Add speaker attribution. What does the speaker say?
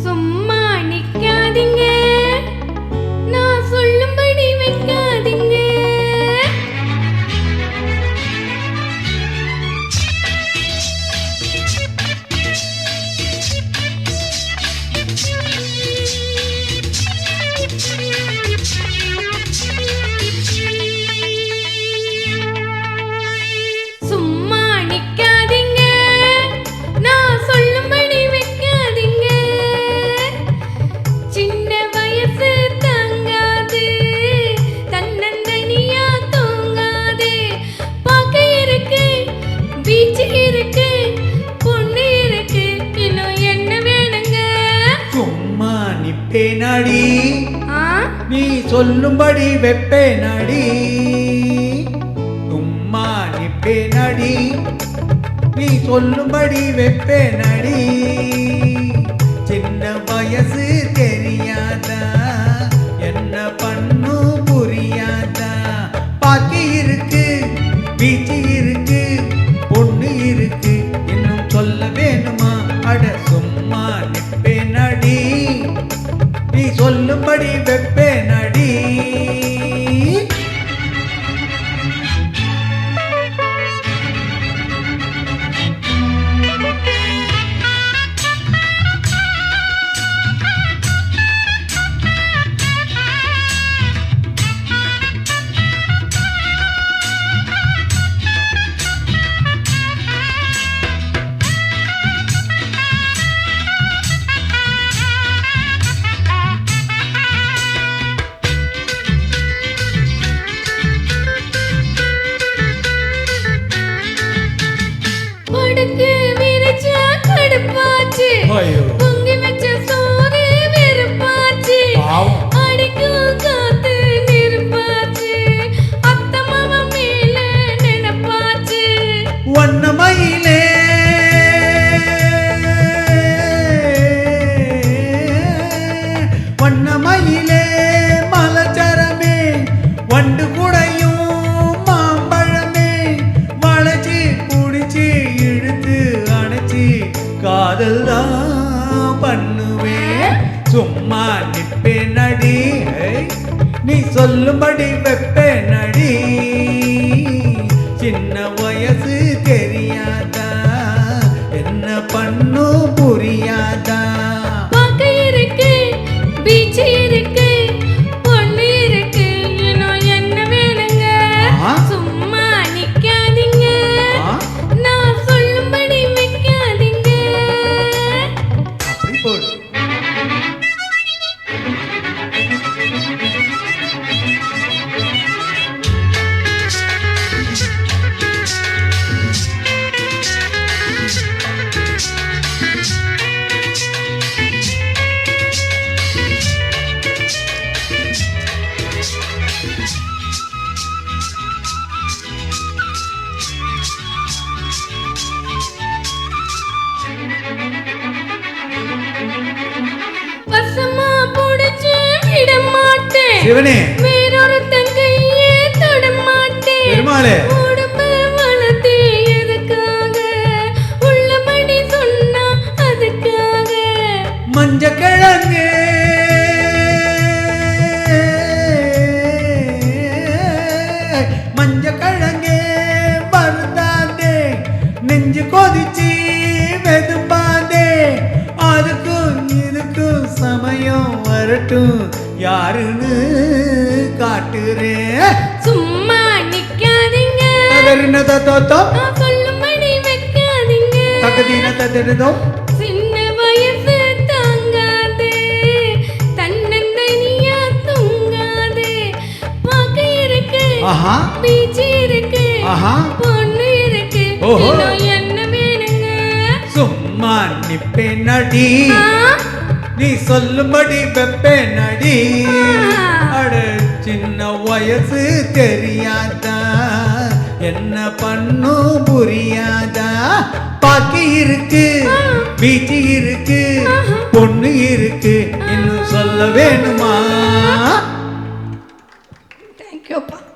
Speaker 1: சும்மா நிக்காதீங்க, நான் சொல்லும்படி வைக்காதீங்க. சும்மா நிக்காதீங்க, நான் சொல்லும்படி வைக்காதீங்க. சின்ன வயசு தாங்காது, தன்னந்தனியா தூங்காது. பார்க்க இருக்கு, பீச் இருக்கு, பொண்ணு இருக்கு, இன்னும் என்ன வேணுங்க?
Speaker 2: சும்மா நிப்பேனாடி,
Speaker 1: ஆ?
Speaker 2: நீ சொல்லும்படி வெப்பேனாடி. சும்மா நிப்பேனாடி, நீ சொல்லும்படி வெப்பேனாடி. சின்ன வயசு தெரியாதா, என்ன பண்ணு புரியாதா. பாக்கி இருக்கு, பீச்சு இருக்கு, பொண்ணு இருக்கு, இன்னும் சொல்ல வேணுமா? அட சும்மா நிப்பேனாடி, நீ சொல்லும்படி வெப்பேனாடி.
Speaker 1: படுக்கு விரிச்சா கடுப்பாச்சு,
Speaker 2: ஐயோ.
Speaker 1: பொங்கி வச்ச சோறு வெறுப்பாச்சு.
Speaker 2: பாவம்.
Speaker 1: அடிக்கும் காத்து நெருப்பாச்சு, அத்தை மாமா மேல நினைப்பாச்சு.
Speaker 2: வண்ணமயிலே வண்ணமயிலே மலச்சரமே, வண்டு கூடையும் மாம்பழமே. வளைச்சி புடிச்சு இழுத்து அணைச்சி காதல் தான் பண்ணுவேன். சும்மா நிப்பேனடி, நீ சொல்லும்படி வெப்பேனடி. சின்ன வயசு தெரியாதா, என்ன பண்ணு புரியாதா.
Speaker 1: பார்க்க இருக்கு, பீச் இருக்கு, பொண்ணு இருக்கு, இன்னும் என்ன வேணுங்க?
Speaker 2: ஆ?
Speaker 1: சும்மா நிக்காதீங்க,
Speaker 2: ஆ?
Speaker 1: நான் சொல்லும்படி வைக்காதீங்க.
Speaker 2: அப்படி போடு.
Speaker 1: வசமா புடிச்சு விட மாட்டேன்,
Speaker 2: சிவனே,
Speaker 1: வேறொரு தங்கையே தொட மாட்டேன்.
Speaker 2: பெருமாளே,
Speaker 1: உடம்பு வளர்த்து எதுக்காக, உள்ளபடி சொன்னா அதுக்காக.
Speaker 2: மஞ்ச கிழங்கு மஞ்ச கிழங்கே வருந்தாதே, நெஞ்சு கொதிச்சு வெதும்பாதே. அதுக்கும் இதுக்கும் சமயம் வரட்டும், யாருன்னு காட்டுறேன்.
Speaker 1: சும்மா நிக்காதீங்க,
Speaker 2: தகரினதோ
Speaker 1: நான் சொல்லும்படி வைக்காதீங்க.
Speaker 2: தகதினதோ
Speaker 1: சின்ன வயசு தாங்காது, தன்னந்தனியா தூங்காது. பார்க்க இருக்கு,
Speaker 2: ஆஹா
Speaker 1: பீச் இருக்கு,
Speaker 2: ஆஹா.
Speaker 1: பொண்ணு இருக்கு,
Speaker 2: ஓஹோ.
Speaker 1: இன்னும் என்ன வேணுங்க?
Speaker 2: சும்மா நிப்பேனடி,
Speaker 1: ஆ?
Speaker 2: நீ சொல்லும்படி வெப்பேனடி.
Speaker 1: ஆ.
Speaker 2: அட சின்ன வயசு தெரியாதா, என்ன பண்ணு புரியாதா. பாக்கி இருக்கு, பீச்சு இருக்கு, பொண்ணு இருக்கு, இன்னும் சொல்ல வேணுமா?